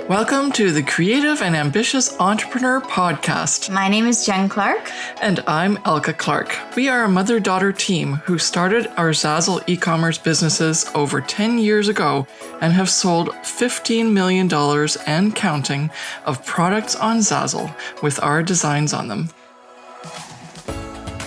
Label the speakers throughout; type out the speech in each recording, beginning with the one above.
Speaker 1: Welcome to the Creative and Ambitious Entrepreneur Podcast.
Speaker 2: My name is Jen Clark.
Speaker 1: And I'm Elka Clark. We are a mother-daughter team who started our Zazzle e-commerce businesses over 10 years ago and have sold $15 million and counting of products on Zazzle with our designs on them.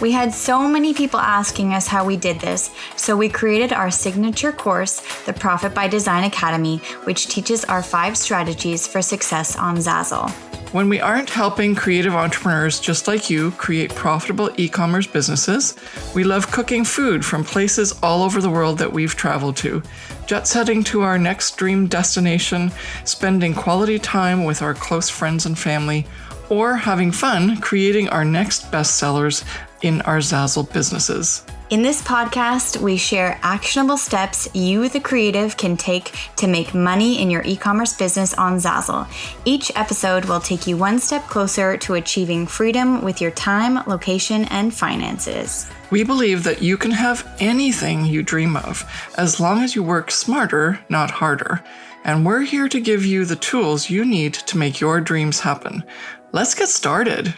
Speaker 2: We had so many people asking us how we did this, so we created our signature course, the Profit by Design Academy, which teaches our 5 strategies for success on Zazzle.
Speaker 1: When we aren't helping creative entrepreneurs just like you create profitable e-commerce businesses, we love cooking food from places all over the world that we've traveled to, jet setting to our next dream destination, spending quality time with our close friends and family, or having fun creating our next bestsellers in our Zazzle businesses.
Speaker 2: In this podcast, we share actionable steps you, the creative, can take to make money in your e-commerce business on Zazzle. Each episode will take you one step closer to achieving freedom with your time, location, and finances.
Speaker 1: We believe that you can have anything you dream of, as long as you work smarter, not harder. And we're here to give you the tools you need to make your dreams happen. Let's get started.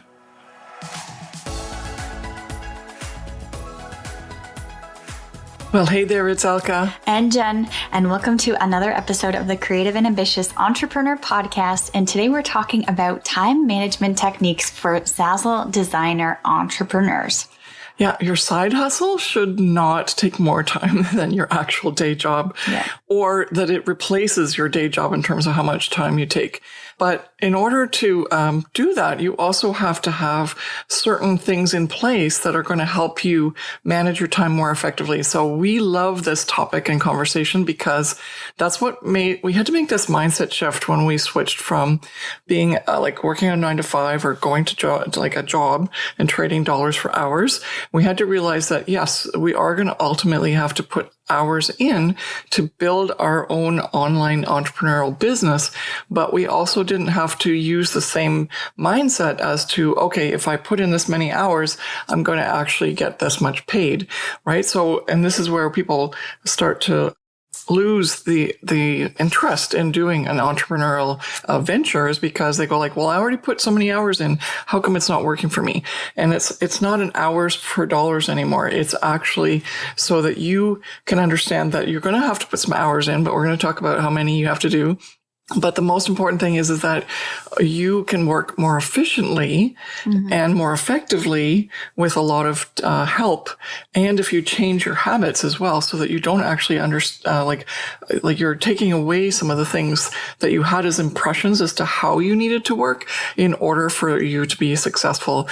Speaker 1: Well, hey there, it's Elka.
Speaker 2: And Jen, and welcome to another episode of the Creative and Ambitious Entrepreneur Podcast. And today we're talking about time management techniques for Zazzle designer entrepreneurs.
Speaker 1: Yeah, your side hustle should not take more time than your actual day job, or that it replaces your day job in terms of how much time you take. But in order to do that, you also have to have certain things in place that are going to help you manage your time more effectively. So we love this topic and conversation because that's what we had to make this mindset shift when we switched from being like working a 9 to 5 or going to a job and trading dollars for hours. We had to realize that, yes, we are going to ultimately have to put hours in to build our own online entrepreneurial business, but we also didn't have to use the same mindset as to, okay, if I put in this many hours, I'm going to actually get this much paid, right? So, and this is where people start to lose the interest in doing an entrepreneurial venture, is because they go like, well, I already put so many hours in. How come it's not working for me? And it's not an hours per dollars anymore. It's actually so that you can understand that you're going to have to put some hours in, but we're going to talk about how many you have to do. But the most important thing is that you can work more efficiently and more effectively with a lot of help. And if you change your habits as well, so that you don't actually understand, like you're taking away some of the things that you had as impressions as to how you needed to work in order for you to be successful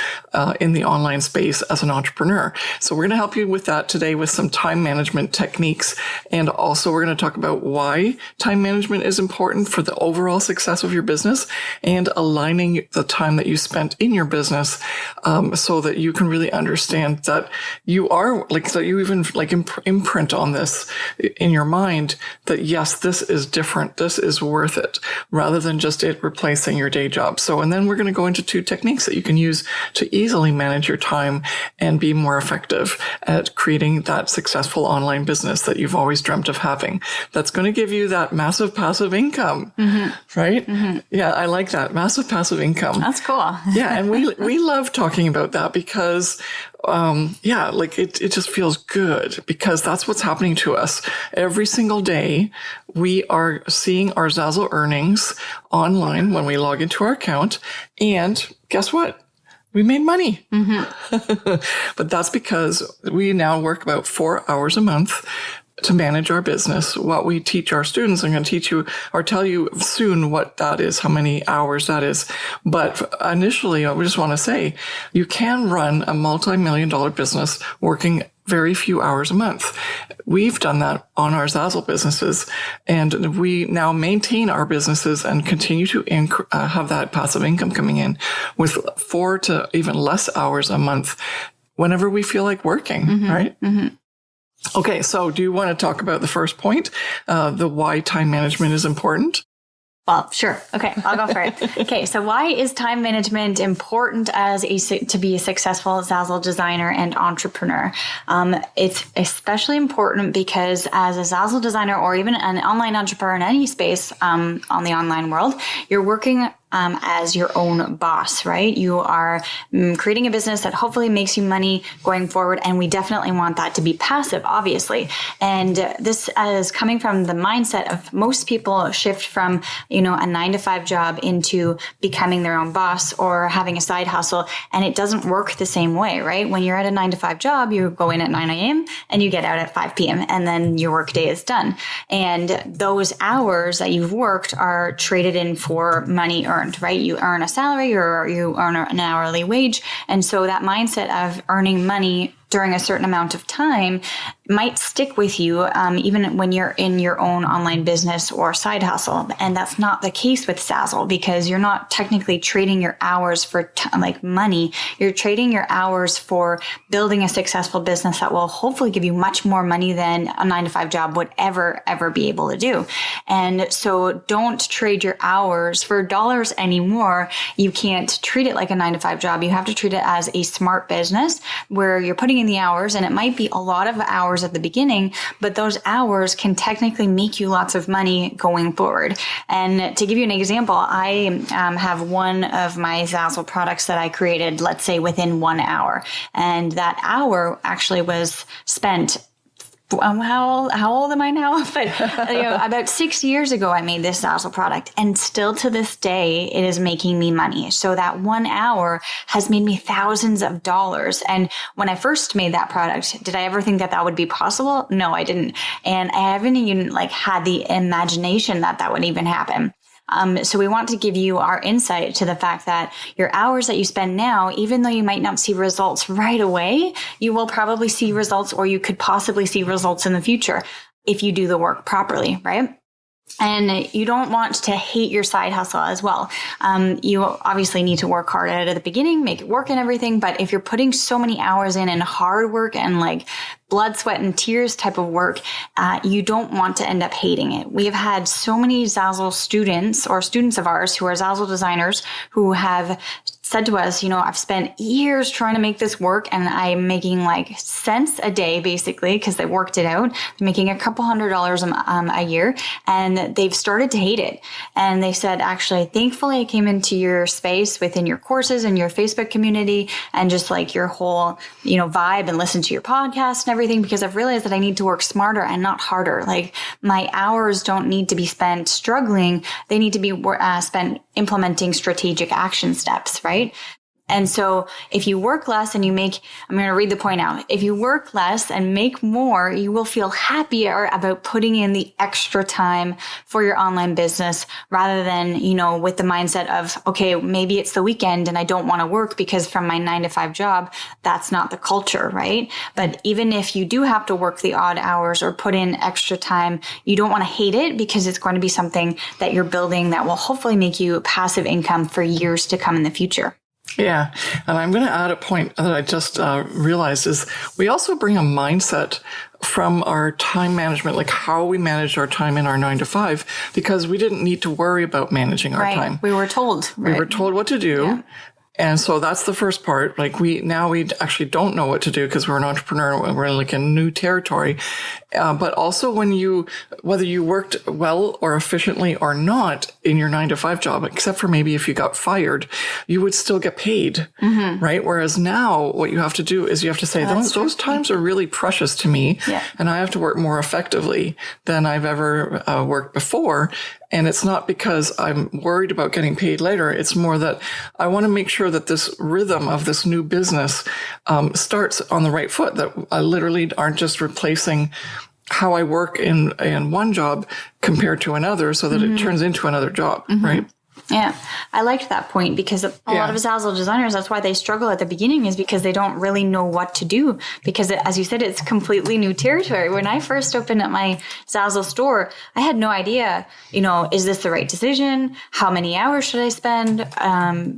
Speaker 1: in the online space as an entrepreneur. So we're going to help you with that today with some time management techniques. And also we're going to talk about why time management is important for the overall success of your business and aligning the time that you spent in your business, so that you can really understand that you are that you even imprint on this in your mind that yes, this is different. This is worth it, rather than just it replacing your day job. So, and then we're going to go into 2 techniques that you can use to easily manage your time and be more effective at creating that successful online business that you've always dreamt of having. That's going to give you that massive passive income. Right? Yeah, I like that. Massive passive income.
Speaker 2: That's cool.
Speaker 1: Yeah, and we love talking about that because, it just feels good, because that's what's happening to us. Every single day, we are seeing our Zazzle earnings online when we log into our account. And guess what? We made money. But that's because we now work about 4 hours a month to manage our business. What we teach our students, I'm going to teach you or tell you soon what that is, how many hours that is. But initially, I just want to say you can run a multi-million-dollar business working very few hours a month. We've done that on our Zazzle businesses, and we now maintain our businesses and continue to have that passive income coming in with 4 to even less hours a month whenever we feel like working, right? Okay, so do you want to talk about the first point, the why time management is important?
Speaker 2: Well, sure. Okay, I'll go for it. Okay, so why is time management important to be a successful Zazzle designer and entrepreneur? It's especially important because as a Zazzle designer or even an online entrepreneur in any space on the online world, you're working as your own boss, right? You are creating a business that hopefully makes you money going forward. And we definitely want that to be passive, obviously. And this is coming from the mindset of most people shift from, a 9-to-5 job into becoming their own boss or having a side hustle. And it doesn't work the same way, right? When you're at a 9-to-5 job, you go in at 9 a.m. and you get out at 5 p.m. and then your work day is done. And those hours that you've worked are traded in for money earned. Right? You earn a salary or you earn an hourly wage. And so that mindset of earning money during a certain amount of time might stick with you even when you're in your own online business or side hustle. And that's not the case with Zazzle because you're not technically trading your hours for money. You're trading your hours for building a successful business that will hopefully give you much more money than a 9-to-5 job would ever be able to do. And so don't trade your hours for dollars anymore. You can't treat it like a 9-to-5 job. You have to treat it as a smart business where you're putting in the hours, and it might be a lot of hours at the beginning, but those hours can technically make you lots of money going forward. And to give you an example, I have one of my Zazzle products that I created, let's say within 1 hour. And that hour actually was spent how old am I now? But about 6 years ago, I made this Zazzle product, and still to this day, it is making me money. So that 1 hour has made me thousands of dollars. And when I first made that product, did I ever think that that would be possible? No, I didn't. And I haven't even had the imagination that that would even happen. So we want to give you our insight to the fact that your hours that you spend now, even though you might not see results right away, you will probably see results, or you could possibly see results in the future if you do the work properly, right? And you don't want to hate your side hustle as well. You obviously need to work hard at it at the beginning, make it work and everything. But if you're putting so many hours in and hard work and blood, sweat, and tears type of work, you don't want to end up hating it. We have had so many Zazzle students or students of ours who are Zazzle designers who have said to us, I've spent years trying to make this work and I'm making cents a day, basically, because they worked it out. They're making a couple $100s a year, and they've started to hate it. And they said, actually, thankfully I came into your space within your courses and your Facebook community and just your whole, vibe, and listen to your podcast and everything, because I've realized that I need to work smarter and not harder. My hours don't need to be spent struggling. They need to be spent implementing strategic action steps, right? And so if you work less and I'm going to read the point out. If you work less and make more, you will feel happier about putting in the extra time for your online business rather than, with the mindset of, okay, maybe it's the weekend and I don't want to work because from my 9-to-5 job, that's not the culture, right? But even if you do have to work the odd hours or put in extra time, you don't want to hate it because it's going to be something that you're building that will hopefully make you passive income for years to come in the future.
Speaker 1: Yeah. And I'm going to add a point that I just realized is we also bring a mindset from our time management, like how we manage our time in our 9-to-5, because we didn't need to worry about managing our time.
Speaker 2: We were told.
Speaker 1: We were told what to do. Yeah. And so that's the first part. We actually don't know what to do because we're an entrepreneur. We're in new territory. But also whether you worked well or efficiently or not in your 9-to-5 job, except for maybe if you got fired, you would still get paid, right? Whereas now what you have to do is you have to say, those times are really precious to me. Yeah. And I have to work more effectively than I've ever worked before. And it's not because I'm worried about getting paid later. It's more that I want to make sure that this rhythm of this new business starts on the right foot, that I literally aren't just replacing how I work in one job compared to another so that it turns into another job, right?
Speaker 2: Yeah, I liked that point because a lot of Zazzle designers, that's why they struggle at the beginning, is because they don't really know what to do. Because as you said, it's completely new territory. When I first opened up my Zazzle store, I had no idea, is this the right decision? How many hours should I spend?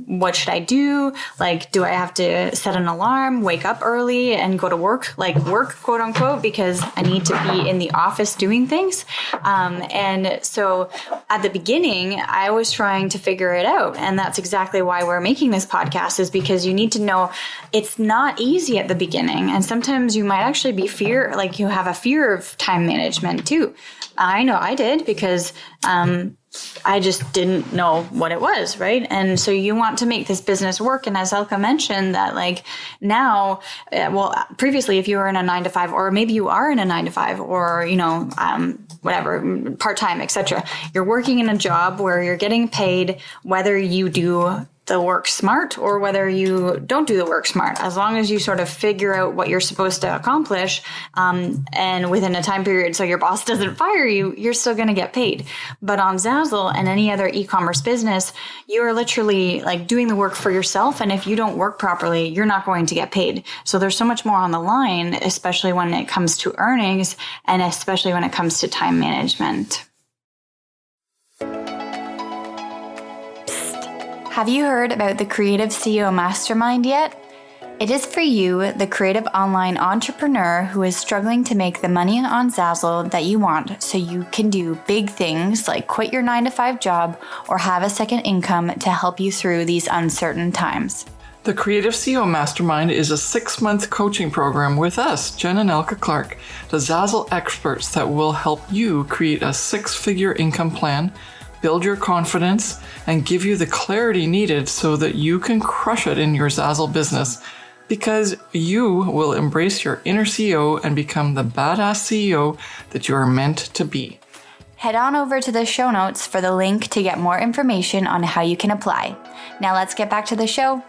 Speaker 2: What should I do? Like, do I have to set an alarm, wake up early and go to work, quote unquote, because I need to be in the office doing things. And so at the beginning, I was trying to figure it out. And that's exactly why we're making this podcast, is because you need to know it's not easy at the beginning. And sometimes you might actually be you have a fear of time management too. I know I did, because I just didn't know what it was, right? And so you want to make this business work. And as Elka mentioned, that now, previously, if you were in a 9-to-5, or maybe you are in a 9-to-5, or, whatever, part-time, etc., you're working in a job where you're getting paid whether you do the work smart or whether you don't do the work smart, as long as you sort of figure out what you're supposed to accomplish, and within a time period so your boss doesn't fire you, you're still going to get paid. But on Zazzle and any other e-commerce business, you're literally doing the work for yourself. And if you don't work properly, you're not going to get paid. So there's so much more on the line, especially when it comes to earnings and especially when it comes to time management. Have you heard about the Creative CEO Mastermind yet? It is for you, the creative online entrepreneur who is struggling to make the money on Zazzle that you want, so you can do big things like quit your 9-to-5 job or have a second income to help you through these uncertain times.
Speaker 1: The Creative CEO Mastermind is a 6-month coaching program with us, Jen and Elka Clark, the Zazzle experts that will help you create a 6-figure income plan, build your confidence, and give you the clarity needed so that you can crush it in your Zazzle business, because you will embrace your inner CEO and become the badass CEO that you are meant to be.
Speaker 2: Head on over to the show notes for the link to get more information on how you can apply. Now let's get back to the show.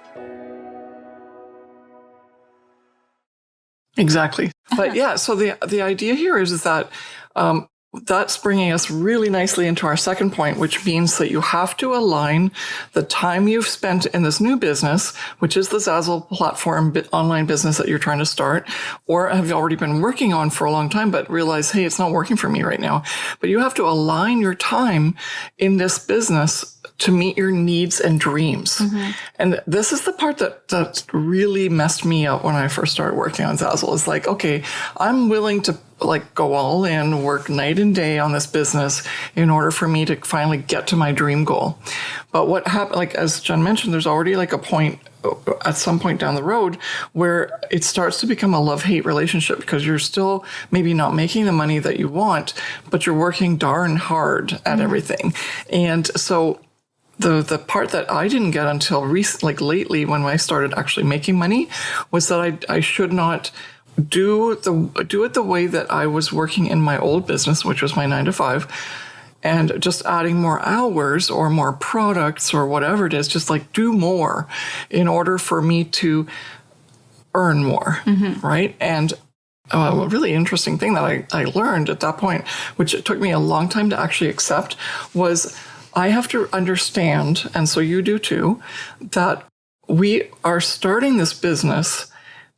Speaker 1: Exactly. But so the idea here is that that's bringing us really nicely into our second point, which means that you have to align the time you've spent in this new business, which is the Zazzle platform online business that you're trying to start, or have already been working on for a long time, but realize, hey, it's not working for me right now. But you have to align your time in this business to meet your needs and dreams. Mm-hmm. And this is the part that really messed me up when I first started working on Zazzle. It's like, okay, I'm willing to go all in, work night and day on this business in order for me to finally get to my dream goal. But what happened, as Jen mentioned, there's already a point at some point down the road where it starts to become a love-hate relationship, because you're still maybe not making the money that you want, but you're working darn hard at everything. And so the part that I didn't get until lately, when I started actually making money, was that I should not do it the way that I was working in my old business, which was my 9-to-5, and just adding more hours or more products or whatever it is, just do more in order for me to earn more, right? And a really interesting thing that I learned at that point, which it took me a long time to actually accept, was I have to understand, and so you do too, that we are starting this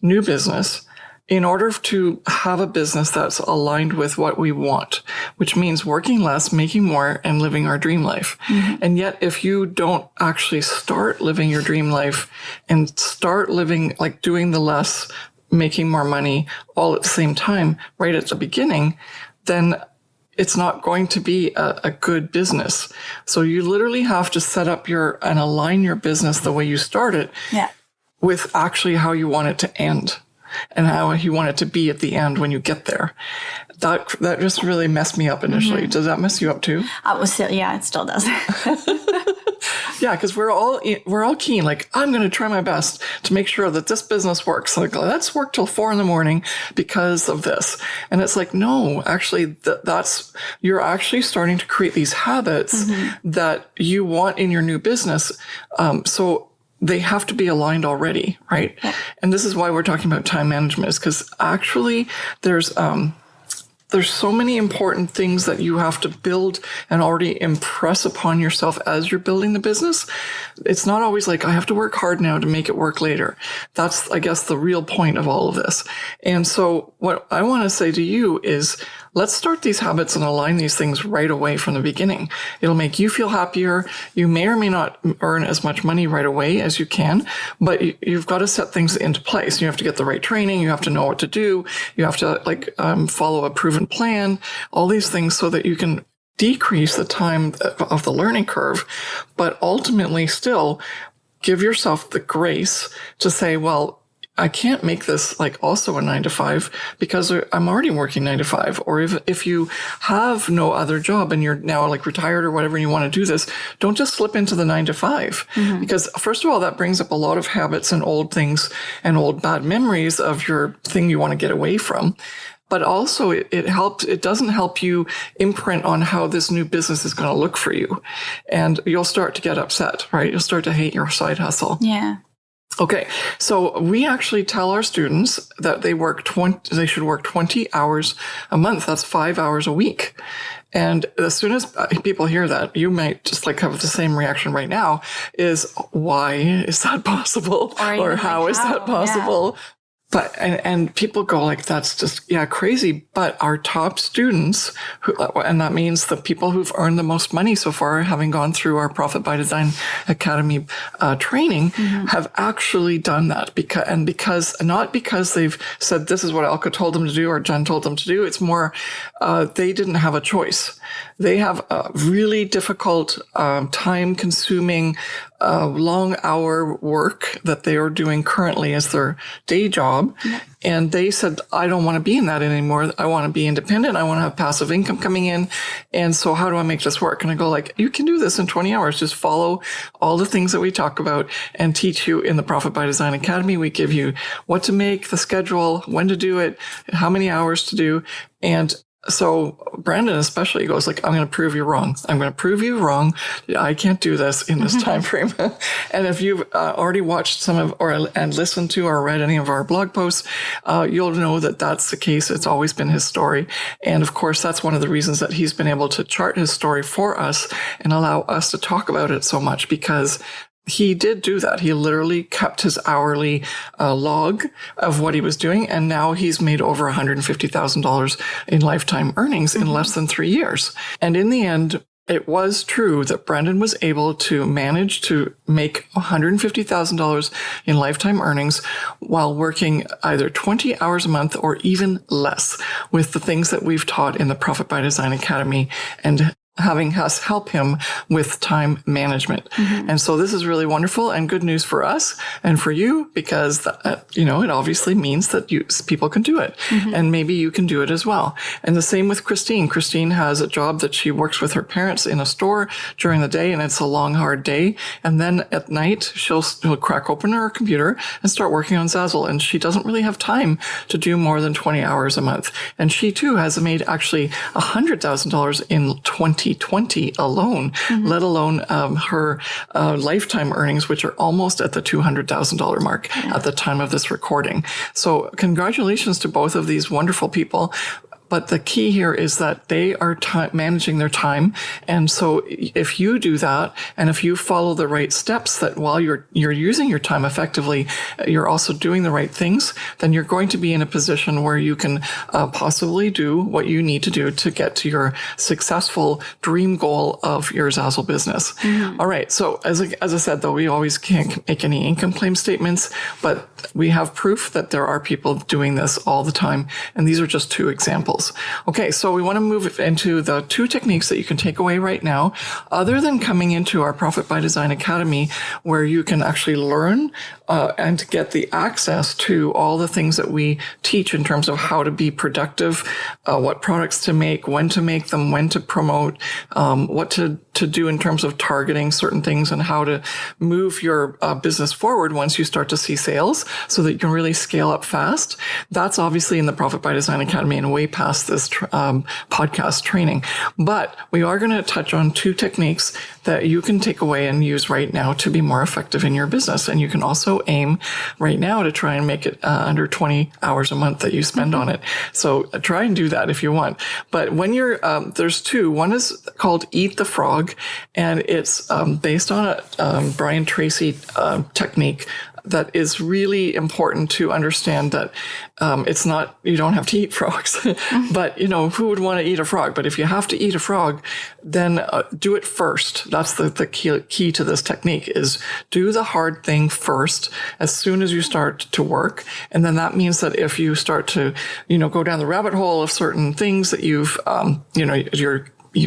Speaker 1: new business, in order to have a business that's aligned with what we want, which means working less, making more, and living our dream life. Mm-hmm. And yet, if you don't actually start living your dream life and start living, doing the less, making more money all at the same time, right at the beginning, then it's not going to be a good business. So you literally have to set up and align your business the way you start it with actually how you want it to end, and how you want it to be at the end when you get there. That just really messed me up initially. Mm-hmm. Does that mess you up too?
Speaker 2: It still does.
Speaker 1: Yeah, because we're all keen. I'm going to try my best to make sure that this business works. Let's work till 4 a.m. because of this. And it's no, actually, you're actually starting to create these habits that you want in your new business. So they have to be aligned already, right? Yeah. And this is why we're talking about time management, is because actually there's there's so many important things that you have to build and already impress upon yourself as you're building the business. It's not always like, I have to work hard now to make it work later. That's, I guess, the real point of all of this. And so what I want to say to you is, let's start these habits and align these things right away from the beginning. It'll make you feel happier. You may or may not earn as much money right away as you can, but you've got to set things into place. You have to get the right training. You have to know what to do. You have to follow a proven plan, all these things so that you can decrease the time of the learning curve, but ultimately still give yourself the grace to say, well, I can't make this like also a 9-to-5 because I'm already working 9-to-5. Or if you have no other job and you're now like retired or whatever and you want to do this, don't just slip into the 9-to-5. Because first of all, that brings up a lot of habits and old things and old bad memories of your thing you want to get away from. But also it doesn't help you imprint on how this new business is going to look for you. And you'll start to get upset, right? You'll start to hate your side hustle.
Speaker 2: Yeah.
Speaker 1: Okay, so we actually tell our students that they should work 20 hours a month. That's 5 hours a week. And as soon as people hear that, you might just like have the same reaction right now is, why is that possible? Or how is that possible? Yeah. But, and people go like, that's just, crazy. But our top students, and that means the people who've earned the most money so far, having gone through our Profit by Design Academy training, have actually done that because not because they've said, this is what Alka told them to do or Jen told them to do. It's more, they didn't have a choice. They have a really difficult, time consuming, long hour work that they are doing currently as their day job. Yeah. And they said, I don't want to be in that anymore. I want to be independent. I want to have passive income coming in. And so how do I make this work? And I go like, you can do this in 20 hours. Just follow all the things that we talk about and teach you in the Profit by Design Academy. We give you what to make, the schedule, when to do it, how many hours to do. And so Brandon especially goes like, I'm going to prove you wrong. I'm going to prove you wrong. I can't do this in this time frame. And if you've already watched and listened to or read any of our blog posts, you'll know that that's the case. It's always been his story. And of course, that's one of the reasons that he's been able to chart his story for us and allow us to talk about it so much, because he did do that. He literally kept his hourly log of what he was doing, and now he's made over $150,000 in lifetime earnings in less than 3 years. And in the end, it was true that Brendan was able to manage to make $150,000 in lifetime earnings while working either 20 hours a month or even less with the things that we've taught in the Profit by Design Academy and having us help him with time management. And so this is really wonderful and good news for us and for you, because, it obviously means that people can do it. And maybe you can do it as well. And the same with Christine. Christine has a job that she works with her parents in a store during the day, and it's a long, hard day. And then at night, she'll crack open her computer and start working on Zazzle. And she doesn't really have time to do more than 20 hours a month. And she too has made actually $100,000 in 2020 alone, let alone her lifetime earnings, which are almost at the $200,000 mark at the time of this recording. So congratulations to both of these wonderful people. But the key here is that they are managing their time. And so if you do that, and if you follow the right steps, that while you're using your time effectively, you're also doing the right things, then you're going to be in a position where you can possibly do what you need to do to get to your successful dream goal of your Zazzle business. All right. So as I said, though, we always can't make any income claim statements, but we have proof that there are people doing this all the time. And these are just two examples. Okay, so we want to move into the two techniques that you can take away right now, other than coming into our Profit by Design Academy, where you can actually learn and get the access to all the things that we teach in terms of how to be productive, what products to make, when to make them, when to promote, what to do in terms of targeting certain things, and how to move your business forward once you start to see sales so that you can really scale up fast. That's obviously in the Profit by Design Academy and way past this podcast training. But we are going to touch on two techniques that you can take away and use right now to be more effective in your business. And you can also also aim right now to try and make it under 20 hours a month that you spend on it. So try and do that if you want. But when you're, there's two. One is called Eat the Frog, and it's based on a Brian Tracy technique that is really important to understand that it's not, you don't have to eat frogs, but who would want to eat a frog? But if you have to eat a frog, then do it first. That's the key to this technique, is do the hard thing first as soon as you start to work. And then that means that if you start to, go down the rabbit hole of certain things that you've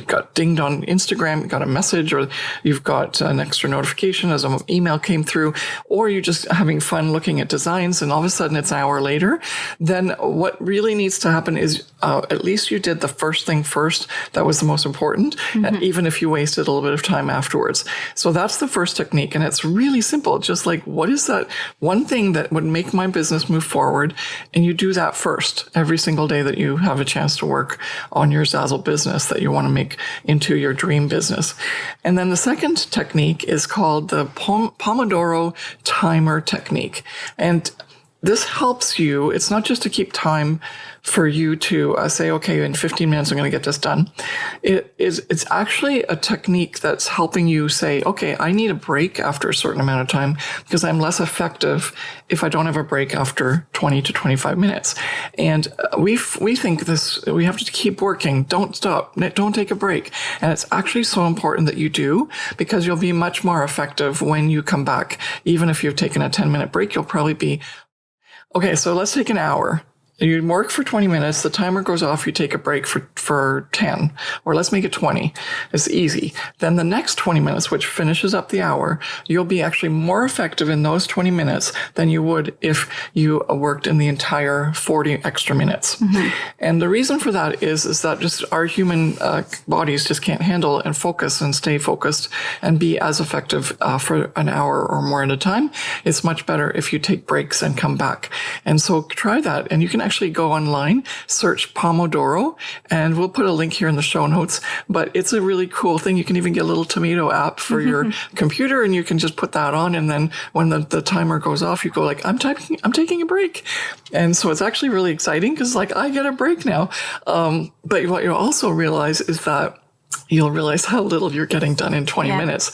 Speaker 1: got dinged on Instagram, you got a message, or you've got an extra notification as an email came through, or you're just having fun looking at designs and all of a sudden it's an hour later, then what really needs to happen is at least you did the first thing first. That was the most important, and even if you wasted a little bit of time afterwards. So that's the first technique, and it's really simple. Just like, what is that one thing that would make my business move forward? And you do that first every single day that you have a chance to work on your Zazzle business that you want to make into your dream business. And then the second technique is called the Pomodoro timer technique. And this helps you. It's not just to keep time for you to say, okay, in 15 minutes, I'm going to get this done. It's actually a technique that's helping you say, okay, I need a break after a certain amount of time because I'm less effective if I don't have a break after 20 to 25 minutes. And we think this, we have to keep working. Don't stop. Don't take a break. And it's actually so important that you do, because you'll be much more effective when you come back. Even if you've taken a 10-minute break, you'll probably be, okay, so let's take an hour. You work for 20 minutes, the timer goes off, you take a break for 10, or let's make it 20. It's easy. Then the next 20 minutes, which finishes up the hour, you'll be actually more effective in those 20 minutes than you would if you worked in the entire 40 extra minutes. And the reason for that is that just our human bodies just can't handle and focus and stay focused and be as effective for an hour or more at a time. It's much better if you take breaks and come back. And so try that, and you can actually go online, search Pomodoro, and we'll put a link here in the show notes. But it's a really cool thing. You can even get a little tomato app for your computer, and you can just put that on. And then when the timer goes off, you go like, I'm taking a break. And so it's actually really exciting because like I get a break now. But what you also realize is that you'll realize how little you're getting done in 20 minutes.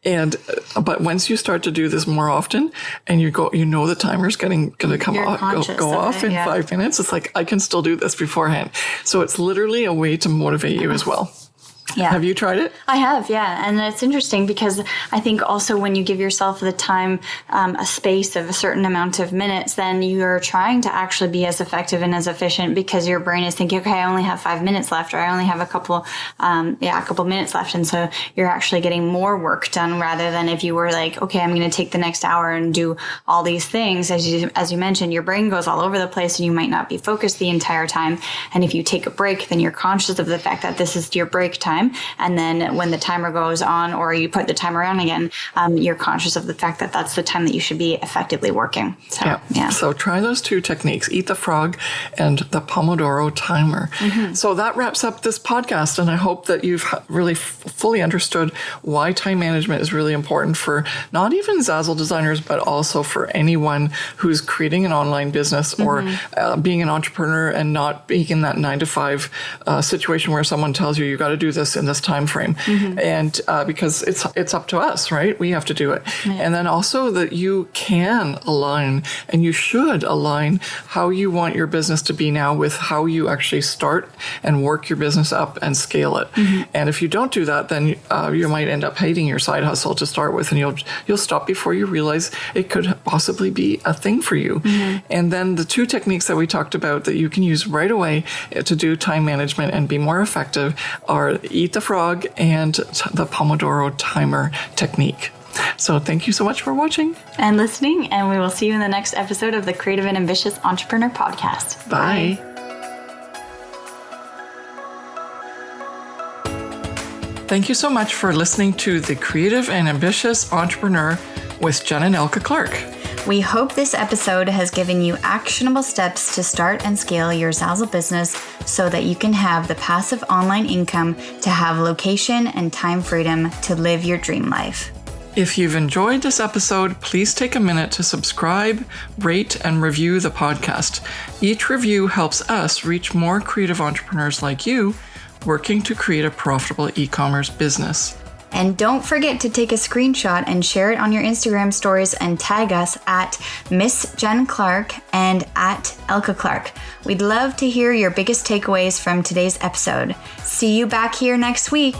Speaker 1: But once you start to do this more often and the timer's going to come off, go off in 5 minutes, it's like, I can still do this beforehand. So it's literally a way to motivate you as well.
Speaker 2: Yeah.
Speaker 1: Have you tried it?
Speaker 2: I have, yeah. And it's interesting because I think also when you give yourself the time, a space of a certain amount of minutes, then you're trying to actually be as effective and as efficient because your brain is thinking, okay, I only have 5 minutes left, or I only have a couple minutes left. And so you're actually getting more work done rather than if you were like, okay, I'm going to take the next hour and do all these things. As you mentioned, your brain goes all over the place and you might not be focused the entire time. And if you take a break, then you're conscious of the fact that this is your break time. And then when the timer goes on or you put the timer on again, you're conscious of the fact that that's the time that you should be effectively working. So,
Speaker 1: So try those two techniques, Eat the Frog and the Pomodoro timer. So that wraps up this podcast. And I hope that you've really fully understood why time management is really important for not even Zazzle designers, but also for anyone who's creating an online business or being an entrepreneur and not being in that 9-to-5 situation where someone tells you got to do this in this time frame. And because it's up to us, right? We have to do it. And then also that you can align and you should align how you want your business to be now with how you actually start and work your business up and scale it. And if you don't do that, then you might end up hating your side hustle to start with, and you'll stop before you realize it could possibly be a thing for you. And then the two techniques that we talked about that you can use right away to do time management and be more effective are Eat the Frog and the Pomodoro timer technique. So thank you so much for watching
Speaker 2: and listening, and we will see you in the next episode of the Creative and Ambitious Entrepreneur Podcast.
Speaker 1: Bye. Thank you so much for listening to the Creative and Ambitious Entrepreneur with Jen and Elka Clark.
Speaker 2: We hope this episode has given you actionable steps to start and scale your Zazzle business so that you can have the passive online income to have location and time freedom to live your dream life.
Speaker 1: If you've enjoyed this episode, please take a minute to subscribe, rate, and review the podcast. Each review helps us reach more creative entrepreneurs like you working to create a profitable e-commerce business.
Speaker 2: And don't forget to take a screenshot and share it on your Instagram stories and tag us at Miss Jen Clark and at Elka Clark. We'd love to hear your biggest takeaways from today's episode. See you back here next week.